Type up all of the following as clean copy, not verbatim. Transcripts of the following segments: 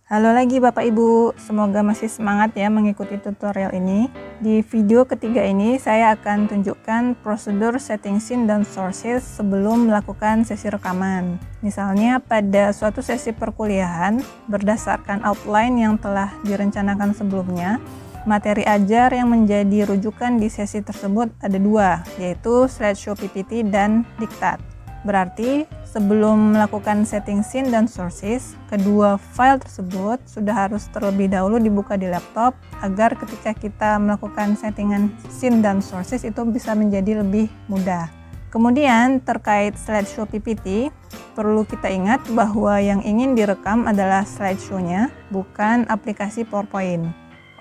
Halo lagi Bapak Ibu, semoga masih semangat ya mengikuti tutorial ini. Di video ketiga ini saya akan tunjukkan prosedur setting scene dan sources sebelum melakukan sesi rekaman. Misalnya pada suatu sesi perkuliahan, berdasarkan outline yang telah direncanakan sebelumnya, materi ajar yang menjadi rujukan di sesi tersebut ada dua, yaitu slideshow PPT dan diktat. Berarti sebelum melakukan setting scene dan sources, kedua file tersebut sudah harus terlebih dahulu dibuka di laptop agar ketika kita melakukan settingan scene dan sources itu bisa menjadi lebih mudah. Kemudian terkait slideshow PPT, perlu kita ingat bahwa yang ingin direkam adalah slideshow-nya, bukan aplikasi PowerPoint.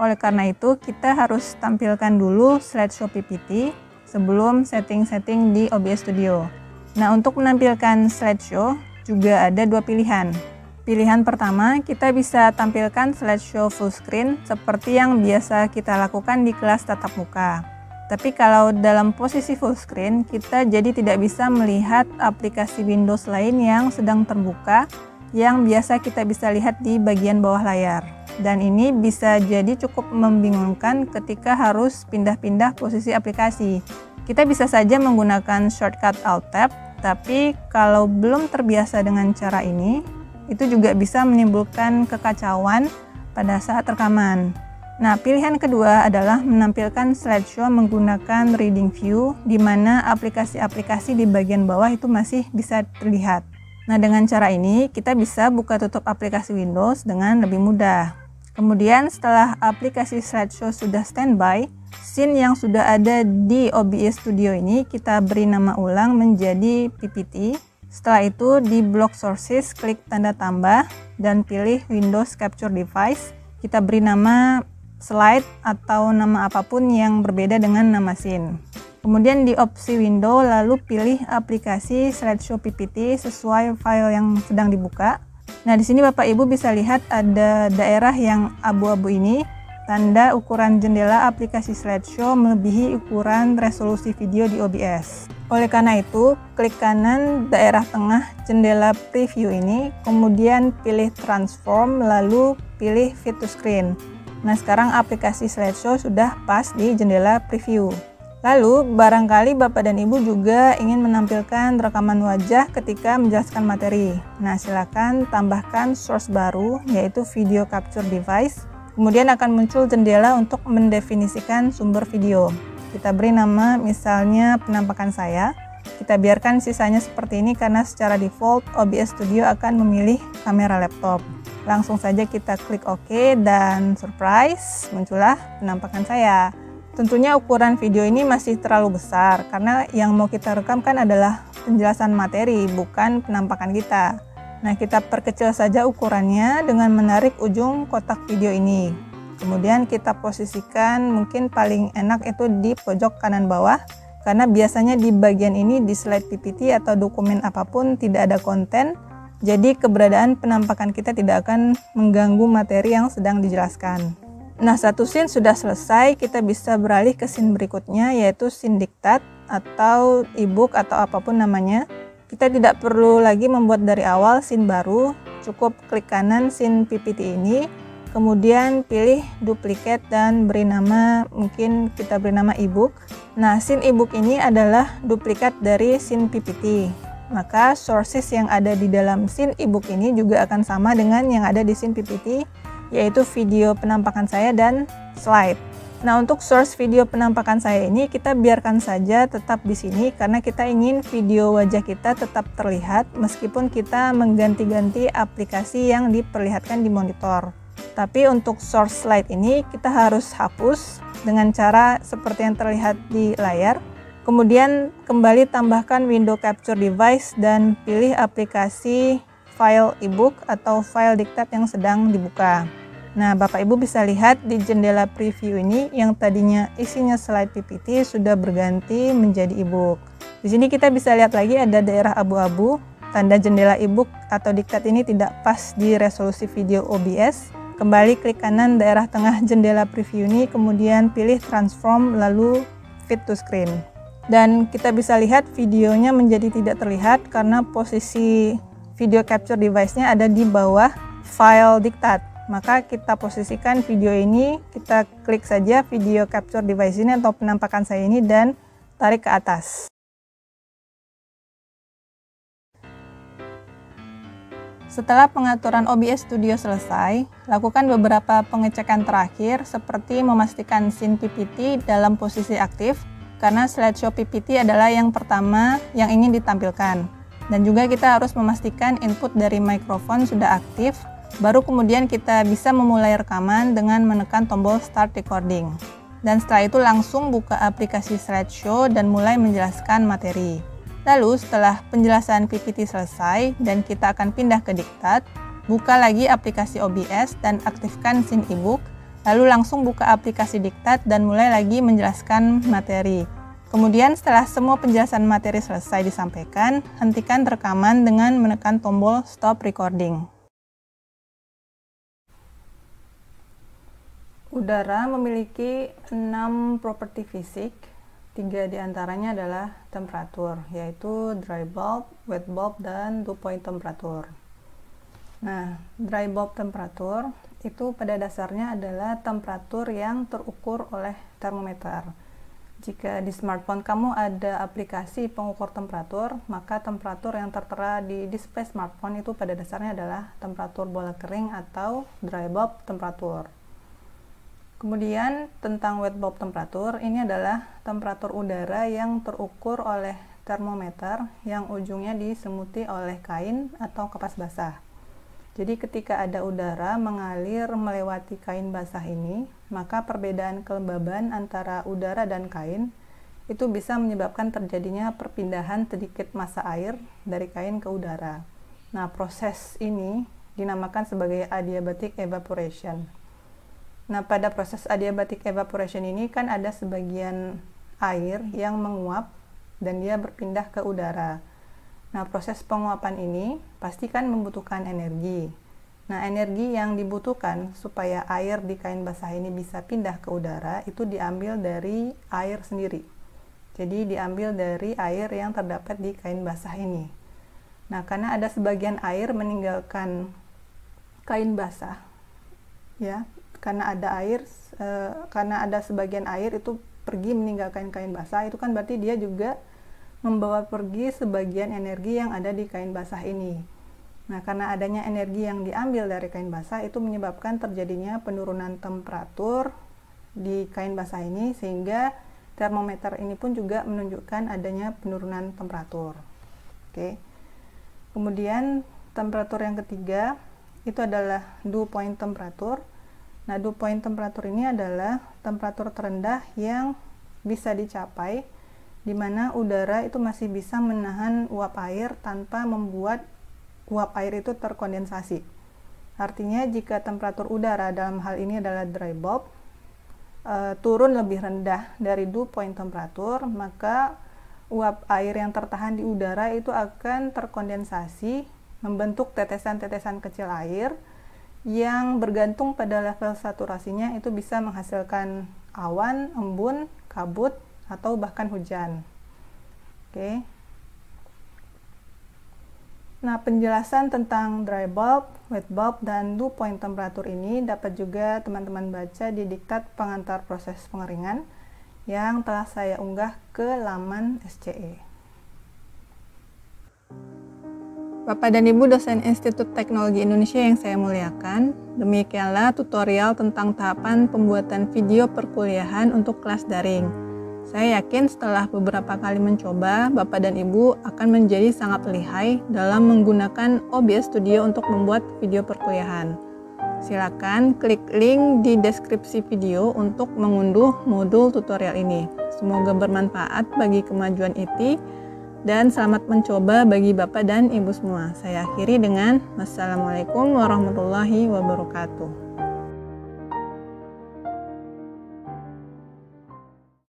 Oleh karena itu, kita harus tampilkan dulu slideshow PPT sebelum setting-setting di OBS Studio. Nah, untuk menampilkan slideshow juga ada dua pilihan. Pilihan pertama, kita bisa tampilkan slideshow full screen seperti yang biasa kita lakukan di kelas tatap muka. Tapi kalau dalam posisi full screen, kita jadi tidak bisa melihat aplikasi Windows lain yang sedang terbuka yang biasa kita bisa lihat di bagian bawah layar. Dan ini bisa jadi cukup membingungkan ketika harus pindah-pindah posisi aplikasi. Kita bisa saja menggunakan shortcut Alt-Tab, tapi kalau belum terbiasa dengan cara ini, itu juga bisa menimbulkan kekacauan pada saat rekaman. Nah, pilihan kedua adalah menampilkan slideshow menggunakan reading view, di mana aplikasi-aplikasi di bagian bawah itu masih bisa terlihat. Nah, dengan cara ini, kita bisa buka tutup aplikasi Windows dengan lebih mudah. Kemudian setelah aplikasi slideshow sudah standby, scene yang sudah ada di OBS Studio ini kita beri nama ulang menjadi PPT. Setelah itu di blok sources klik tanda tambah dan pilih Windows Capture Device. Kita beri nama slide atau nama apapun yang berbeda dengan nama scene. Kemudian di opsi window lalu pilih aplikasi slideshow PPT sesuai file yang sedang dibuka. Nah, di sini Bapak Ibu bisa lihat ada daerah yang abu-abu ini, tanda ukuran jendela aplikasi slideshow melebihi ukuran resolusi video di OBS. Oleh karena itu, klik kanan daerah tengah jendela preview ini, kemudian pilih transform, lalu pilih fit to screen. Nah, sekarang aplikasi slideshow sudah pas di jendela preview. Lalu, barangkali Bapak dan Ibu juga ingin menampilkan rekaman wajah ketika menjelaskan materi. Nah, silakan tambahkan source baru, yaitu video capture device. Kemudian akan muncul jendela untuk mendefinisikan sumber video. Kita beri nama misalnya penampakan saya. Kita biarkan sisanya seperti ini karena secara default OBS Studio akan memilih kamera laptop. Langsung saja kita klik OK dan surprise, muncullah penampakan saya. Tentunya ukuran video ini masih terlalu besar karena yang mau kita rekam kan adalah penjelasan materi, bukan penampakan kita. Nah, kita perkecil saja ukurannya dengan menarik ujung kotak video ini. Kemudian kita posisikan mungkin paling enak itu di pojok kanan bawah, karena biasanya di bagian ini di slide PPT atau dokumen apapun tidak ada konten, jadi keberadaan penampakan kita tidak akan mengganggu materi yang sedang dijelaskan. Nah, satu scene sudah selesai, kita bisa beralih ke scene berikutnya, yaitu scene diktat atau ebook atau apapun namanya. Kita tidak perlu lagi membuat dari awal scene baru, cukup klik kanan scene PPT ini, kemudian pilih duplicate dan beri nama, mungkin kita beri nama ebook. Nah, scene ebook ini adalah duplikat dari scene PPT. Maka sources yang ada di dalam scene ebook ini juga akan sama dengan yang ada di scene PPT, yaitu video penampakan saya dan slide. Nah, untuk source video penampakan saya ini kita biarkan saja tetap di sini karena kita ingin video wajah kita tetap terlihat meskipun kita mengganti-ganti aplikasi yang diperlihatkan di monitor. Tapi untuk source slide ini kita harus hapus dengan cara seperti yang terlihat di layar. Kemudian kembali tambahkan window capture device dan pilih aplikasi file ebook atau file diktat yang sedang dibuka. Nah, Bapak Ibu bisa lihat di jendela preview ini yang tadinya isinya slide PPT sudah berganti menjadi ebook. Di sini kita bisa lihat lagi ada daerah abu-abu, tanda jendela ebook atau diktat ini tidak pas di resolusi video OBS. Kembali klik kanan daerah tengah jendela preview ini, kemudian pilih transform lalu fit to screen. Dan kita bisa lihat videonya menjadi tidak terlihat karena posisi video capture device-nya ada di bawah file diktat. Maka kita posisikan video ini, kita klik saja video capture device ini atau penampakan saya ini dan tarik ke atas. Setelah pengaturan OBS Studio selesai, lakukan beberapa pengecekan terakhir seperti memastikan scene PPT dalam posisi aktif, karena slideshow PPT adalah yang pertama yang ingin ditampilkan. Dan juga kita harus memastikan input dari mikrofon sudah aktif, baru kemudian kita bisa memulai rekaman dengan menekan tombol Start Recording. Dan setelah itu langsung buka aplikasi slideshow dan mulai menjelaskan materi. Lalu setelah penjelasan PPT selesai dan kita akan pindah ke diktat, buka lagi aplikasi OBS dan aktifkan scene ebook, lalu langsung buka aplikasi diktat dan mulai lagi menjelaskan materi. Kemudian setelah semua penjelasan materi selesai disampaikan, hentikan rekaman dengan menekan tombol Stop Recording. Udara memiliki 6 properti fisik. 3 diantaranya adalah temperatur, yaitu dry bulb, wet bulb, dan dew point temperatur. Nah, dry bulb temperatur itu pada dasarnya adalah temperatur yang terukur oleh termometer. Jika di smartphone kamu ada aplikasi pengukur temperatur, maka temperatur yang tertera di display smartphone itu pada dasarnya adalah temperatur bola kering atau dry bulb temperatur. Kemudian tentang wet bulb temperatur, ini adalah temperatur udara yang terukur oleh termometer yang ujungnya diselimuti oleh kain atau kapas basah. Jadi ketika ada udara mengalir melewati kain basah ini, maka perbedaan kelembaban antara udara dan kain itu bisa menyebabkan terjadinya perpindahan sedikit massa air dari kain ke udara. Nah, proses ini dinamakan sebagai adiabatic evaporation. Nah, pada proses adiabatic evaporation ini kan ada sebagian air yang menguap dan dia berpindah ke udara. Nah, proses penguapan ini pasti kan membutuhkan energi. Nah, energi yang dibutuhkan supaya air di kain basah ini bisa pindah ke udara itu diambil dari air sendiri. Jadi diambil dari air yang terdapat di kain basah ini. Nah, karena ada sebagian air meninggalkan kain basah, ya, karena ada sebagian air itu pergi meninggalkan kain basah, itu kan berarti dia juga membawa pergi sebagian energi yang ada di kain basah ini. Nah, karena adanya energi yang diambil dari kain basah itu menyebabkan terjadinya penurunan temperatur di kain basah ini, sehingga termometer ini pun juga menunjukkan adanya penurunan temperatur. Oke. Kemudian temperatur yang ketiga itu adalah dew point temperatur. Nah, dew point temperatur ini adalah temperatur terendah yang bisa dicapai di mana udara itu masih bisa menahan uap air tanpa membuat uap air itu terkondensasi. Artinya jika temperatur udara dalam hal ini adalah dry bulb turun lebih rendah dari dew point temperatur, maka uap air yang tertahan di udara itu akan terkondensasi membentuk tetesan-tetesan kecil air yang bergantung pada level saturasinya itu bisa menghasilkan awan, embun, kabut, atau bahkan hujan. Oke. Nah, penjelasan tentang dry bulb, wet bulb, dan dew point temperatur ini dapat juga teman-teman baca di diktat pengantar proses pengeringan yang telah saya unggah ke laman SCE. Bapak dan Ibu dosen Institut Teknologi Indonesia yang saya muliakan, demikianlah tutorial tentang tahapan pembuatan video perkuliahan untuk kelas daring. Saya yakin setelah beberapa kali mencoba, Bapak dan Ibu akan menjadi sangat lihai dalam menggunakan OBS Studio untuk membuat video perkuliahan. Silakan klik link di deskripsi video untuk mengunduh modul tutorial ini. Semoga bermanfaat bagi kemajuan IT. Dan selamat mencoba bagi Bapak dan Ibu semua. Saya akhiri dengan wassalamualaikum warahmatullahi wabarakatuh.